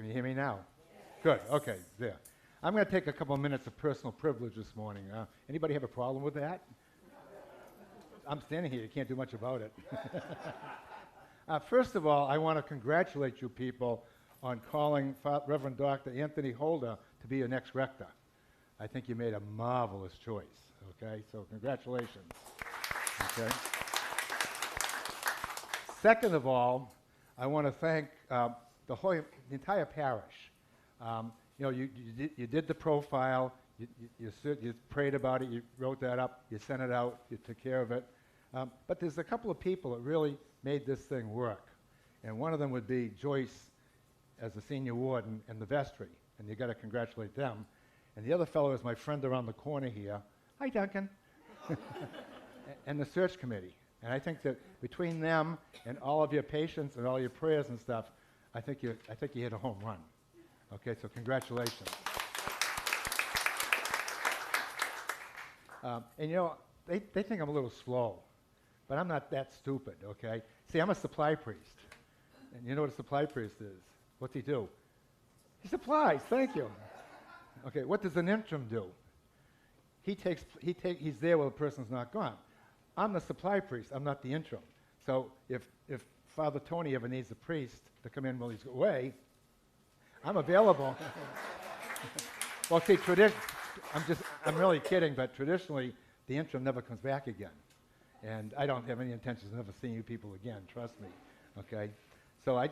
you hear me now? Good, okay, there. I'm going to take a couple of minutes of personal privilege this morning. Anybody have a problem with that? I'm standing here, you can't do much about it. First of all, I want to congratulate you people on calling Reverend Dr. Anthony Holder to be your next rector. I think you made a marvelous choice, okay? So congratulations, okay? Second of all, I want to thank the entire parish. You did the profile, you prayed about it, you wrote that up, you sent it out, you took care of it. But there's a couple of people that really made this thing work. And one of them would be Joyce as the senior warden and the vestry, and you got to congratulate them. And the other fellow is my friend around the corner here. Hi, Duncan. And the search committee. And I think that between them and all of your patience and all your prayers and stuff, I think you hit a home run. Okay, so congratulations. And they think I'm a little slow, but I'm not that stupid, okay? See, I'm a supply priest. And you know what a supply priest is? What's he do? He supplies, thank you. Okay, what does an interim do? He's there while the person's not gone. I'm the supply priest, I'm not the interim. So if Father Tony ever needs a priest to come in while he's away, I'm available. Well, see, I'm really kidding, but traditionally, the interim never comes back again. And I don't have any intentions of never seeing you people again, trust me, okay? So I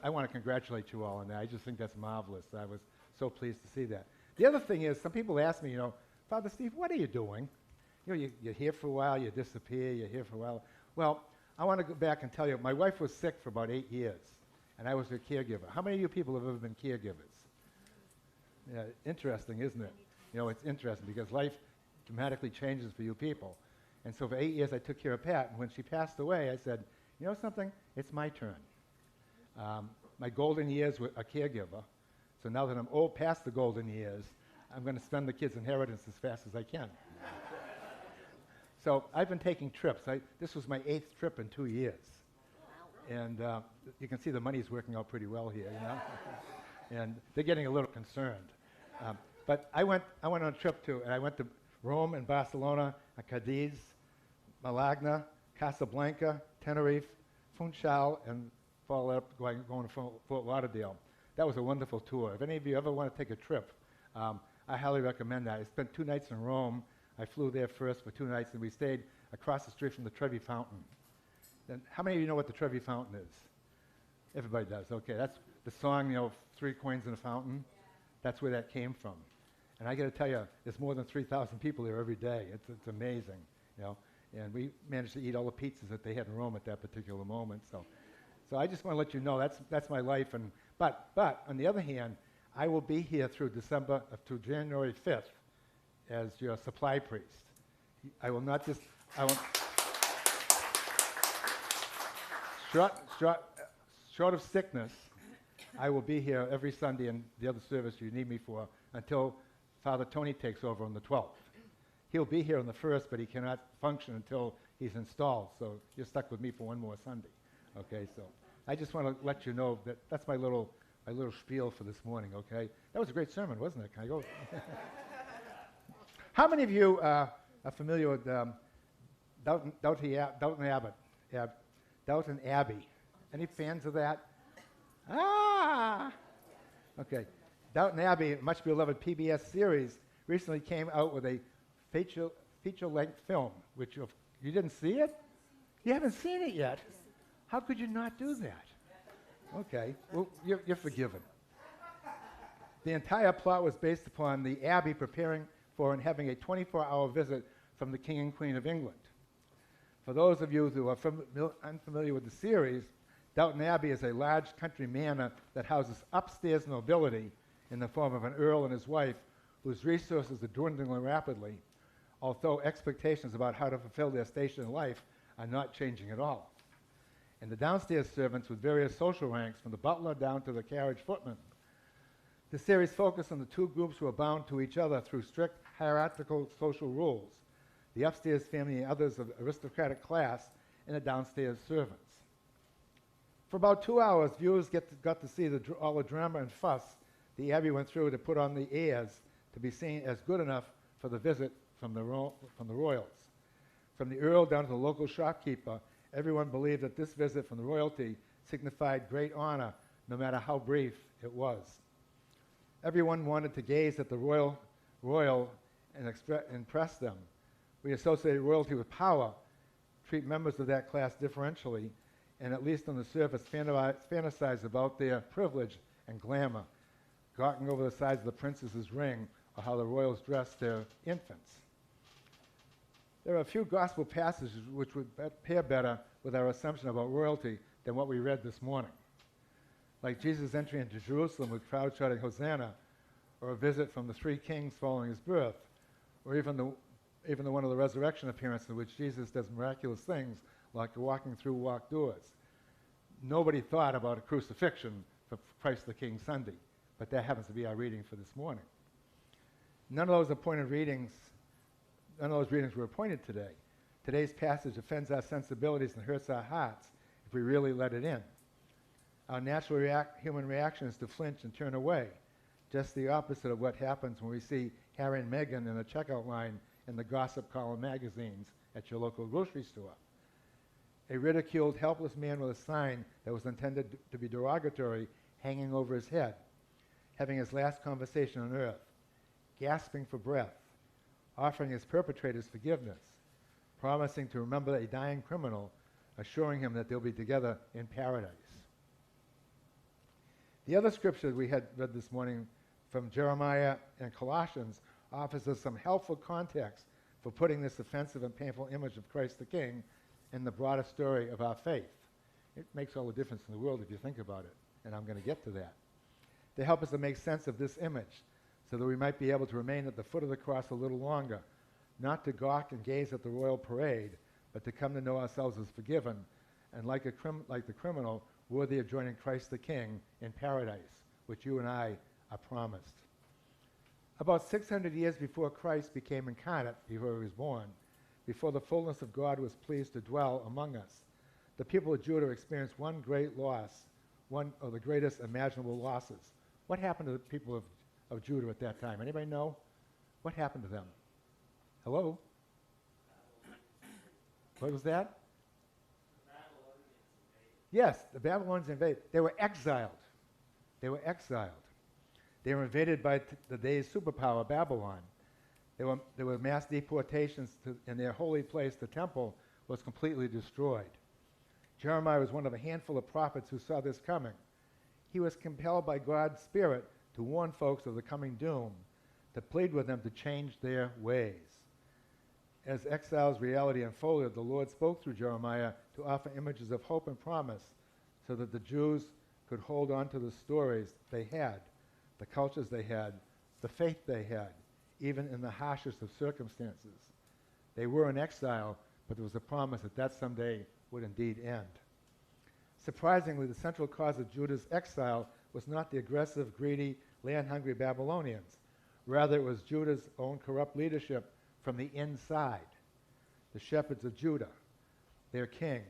want to congratulate you all on that. I just think that's marvelous. I was so pleased to see that. The other thing is, some people ask me, Father Steve, what are you doing? You're here for a while, you disappear, you're here for a while. Well, I want to go back and tell you, my wife was sick for about 8 years, and I was her caregiver. How many of you people have ever been caregivers? Yeah, interesting, isn't it? It's interesting because life dramatically changes for you people. And so for 8 years, I took care of Pat, and when she passed away, I said, you know something? It's my turn. My golden years were a caregiver, so now that I'm old past the golden years, I'm going to spend the kids' inheritance as fast as I can. So I've been taking trips. This was my 8th trip in 2 years. Wow. And you can see the money's working out pretty well here, And they're getting a little concerned. But I went on a trip and I went to Rome and Barcelona, Cadiz, Malagna, Casablanca, Tenerife, Funchal, and followed up going to Fort Lauderdale. That was a wonderful tour. If any of you ever want to take a trip, I highly recommend that. I spent 2 nights in Rome. I flew there first for 2 nights, and we stayed across the street from the Trevi Fountain. And how many of you know what the Trevi Fountain is? Everybody does. Okay, that's the song, 3 coins in a fountain. That's where that came from. And I got to tell you, there's more than 3,000 people there every day. It's amazing, And we managed to eat all the pizzas that they had in Rome at that particular moment. So I just want to let you know that's my life. But on the other hand, I will be here through January 5th as your supply priest. I will not just, short of sickness, I will be here every Sunday and the other service you need me for until Father Tony takes over on the 12th. He'll be here on the 1st, but he cannot function until he's installed, so you're stuck with me for one more Sunday. Okay, so I just want to let you know that that's my little spiel for this morning, okay? That was a great sermon, wasn't it? Can I go? How many of you are familiar with Downton Abbey? Any fans of that? Ah! Okay. Downton Abbey, a much beloved PBS series, recently came out with a feature-length film, which you didn't see it? You haven't seen it yet. How could you not do that? Okay, well, you're forgiven. The entire plot was based upon the Abbey preparing for and having a 24-hour visit from the King and Queen of England. For those of you who are unfamiliar with the series, Downton Abbey is a large country manor that houses upstairs nobility in the form of an earl and his wife whose resources are dwindling rapidly, although expectations about how to fulfill their station in life are not changing at all. And the downstairs servants with various social ranks, from the butler down to the carriage footman. The series focused on the 2 groups who are bound to each other through strict hierarchical social rules, the upstairs family and others of aristocratic class, and the downstairs servants. For about 2 hours, viewers got to see all the drama and fuss the Abbey went through to put on the airs to be seen as good enough for the visit from the royals. From the Earl down to the local shopkeeper, everyone believed that this visit from the royalty signified great honor, no matter how brief it was. Everyone wanted to gaze at the royal and impress them. We associate royalty with power, treat members of that class differentially, and at least on the surface fantasize about their privilege and glamour, gawking over the size of the princess's ring or how the royals dressed their infants. There are a few gospel passages which would pair better with our assumption about royalty than what we read this morning, like Jesus' entry into Jerusalem with crowds shouting Hosanna, or a visit from the three kings following his birth, or even the one of the resurrection appearances in which Jesus does miraculous things like walking through locked doors. Nobody thought about a crucifixion for Christ the King Sunday, but that happens to be our reading for this morning. None of those readings were appointed today. Today's passage offends our sensibilities and hurts our hearts if we really let it in. Our natural human reaction is to flinch and turn away, just the opposite of what happens when we see Harry and Meghan in a checkout line in the gossip column magazines at your local grocery store. A ridiculed, helpless man with a sign that was intended to be derogatory hanging over his head, having his last conversation on earth, gasping for breath, offering his perpetrators forgiveness, promising to remember a dying criminal, assuring him that they'll be together in paradise. The other scripture we had read this morning from Jeremiah and Colossians offers us some helpful context for putting this offensive and painful image of Christ the King in the broader story of our faith. It makes all the difference in the world if you think about it, and I'm going to get to that. They help us to make sense of this image so that we might be able to remain at the foot of the cross a little longer, not to gawk and gaze at the royal parade, but to come to know ourselves as forgiven and like the criminal, worthy of joining Christ the King in paradise, which you and I are promised. About 600 years before Christ became incarnate, before he was born, before the fullness of God was pleased to dwell among us, the people of Judah experienced one great loss, one of the greatest imaginable losses. What happened to the people of Judah at that time? Anybody know? What happened to them? Hello? What was that? Yes, the Babylonians invaded. They were exiled. They were exiled. They were invaded by the day's superpower, Babylon. There were mass deportations in their holy place. The temple was completely destroyed. Jeremiah was one of a handful of prophets who saw this coming. He was compelled by God's Spirit to warn folks of the coming doom, to plead with them to change their ways. As exile's reality unfolded, the Lord spoke through Jeremiah to offer images of hope and promise so that the Jews could hold on to the stories they had, the cultures they had, the faith they had, even in the harshest of circumstances. They were in exile, but there was a promise that someday would indeed end. Surprisingly, the central cause of Judah's exile was not the aggressive, greedy, land-hungry Babylonians. Rather, it was Judah's own corrupt leadership from the inside. The shepherds of Judah, their king.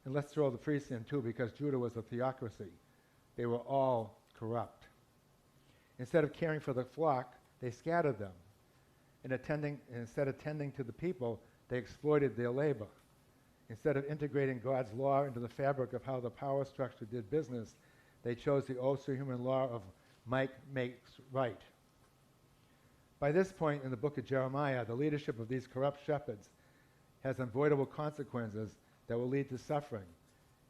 And let's throw the priests in too, because Judah was a theocracy. They were all corrupt. Instead of caring for the flock, they scattered them. Instead of tending to the people, they exploited their labor. Instead of integrating God's law into the fabric of how the power structure did business, they chose the oh-so-human law of might makes right. By this point in the book of Jeremiah, the leadership of these corrupt shepherds has unavoidable consequences that will lead to suffering.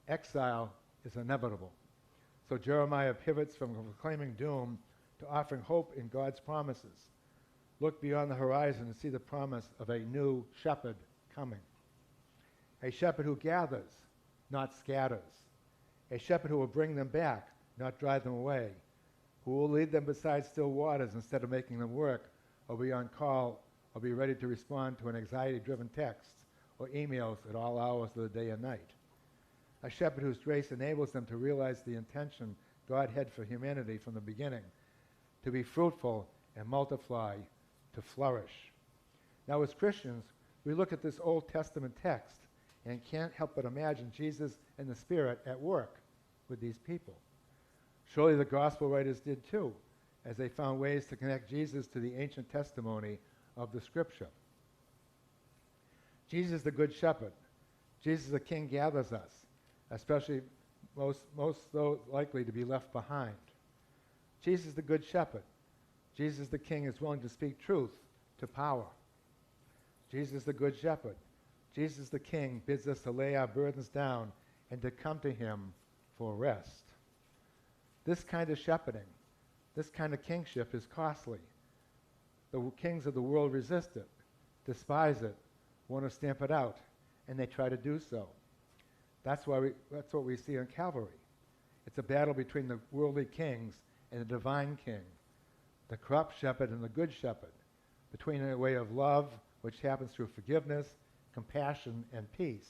Exile is inevitable. So Jeremiah pivots from proclaiming doom to offering hope in God's promises. Look beyond the horizon and see the promise of a new shepherd coming. A shepherd who gathers, not scatters. A shepherd who will bring them back, not drive them away. Who will lead them beside still waters instead of making them work or be on call or be ready to respond to an anxiety-driven text or emails at all hours of the day and night. A shepherd whose grace enables them to realize the intention God had for humanity from the beginning, to be fruitful and multiply, to flourish. Now, as Christians, we look at this Old Testament text and can't help but imagine Jesus and the Spirit at work. with these people. Surely the gospel writers did too, as they found ways to connect Jesus to the ancient testimony of the scripture. Jesus the Good Shepherd. Jesus the King gathers us, especially most those likely to be left behind. Jesus the Good Shepherd. Jesus the King is willing to speak truth to power. Jesus the Good Shepherd. Jesus the King bids us to lay our burdens down and to come to him for rest. This kind of shepherding, this kind of kingship is costly. The kings of the world resist it, despise it, want to stamp it out, and they try to do so. That's what we see in Calvary. It's a battle between the worldly kings and the divine king, the corrupt shepherd and the good shepherd, between a way of love, which happens through forgiveness, compassion, and peace,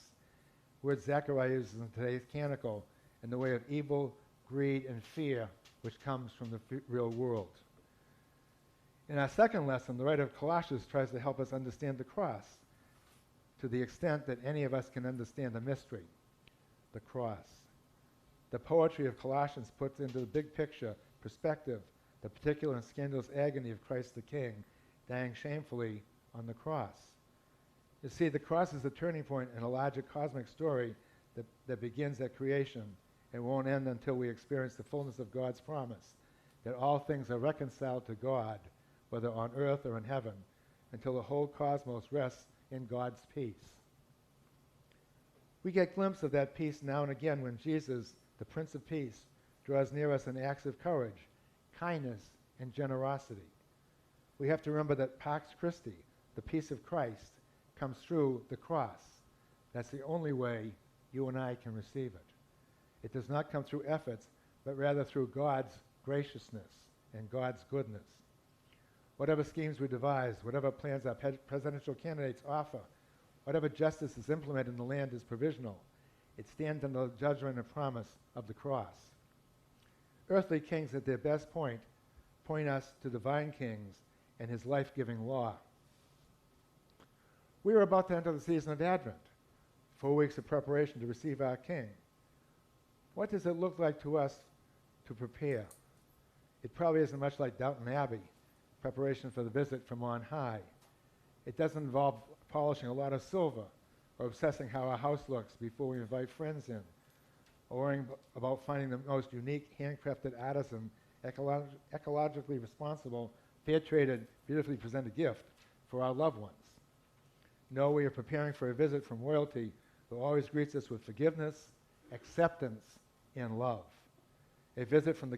words Zechariah uses in today's canticle, and the way of evil, greed, and fear, which comes from the real world. In our second lesson, the writer of Colossians tries to help us understand the cross to the extent that any of us can understand the mystery, the cross. The poetry of Colossians puts into the big picture perspective the particular and scandalous agony of Christ the King, dying shamefully on the cross. You see, the cross is the turning point in a larger cosmic story that begins at creation and won't end until we experience the fullness of God's promise that all things are reconciled to God, whether on earth or in heaven, until the whole cosmos rests in God's peace. We get a glimpse of that peace now and again when Jesus, the Prince of Peace, draws near us in acts of courage, kindness, and generosity. We have to remember that Pax Christi, the peace of Christ, comes through the cross. That's the only way you and I can receive it. It does not come through efforts, but rather through God's graciousness and God's goodness. Whatever schemes we devise, whatever plans our presidential candidates offer, whatever justice is implemented in the land is provisional. It stands under the judgment and promise of the cross. Earthly kings at their best point us to divine kings and his life-giving law. We are about to enter the season of Advent, 4 weeks of preparation to receive our King. What does it look like to us to prepare? It probably isn't much like Downton Abbey, preparation for the visit from on high. It doesn't involve polishing a lot of silver or obsessing how our house looks before we invite friends in, or worrying about finding the most unique, handcrafted, artisan, ecologically responsible, fair-traded, beautifully presented gift for our loved ones. No, we are preparing for a visit from royalty who always greets us with forgiveness, acceptance, and love. A visit from the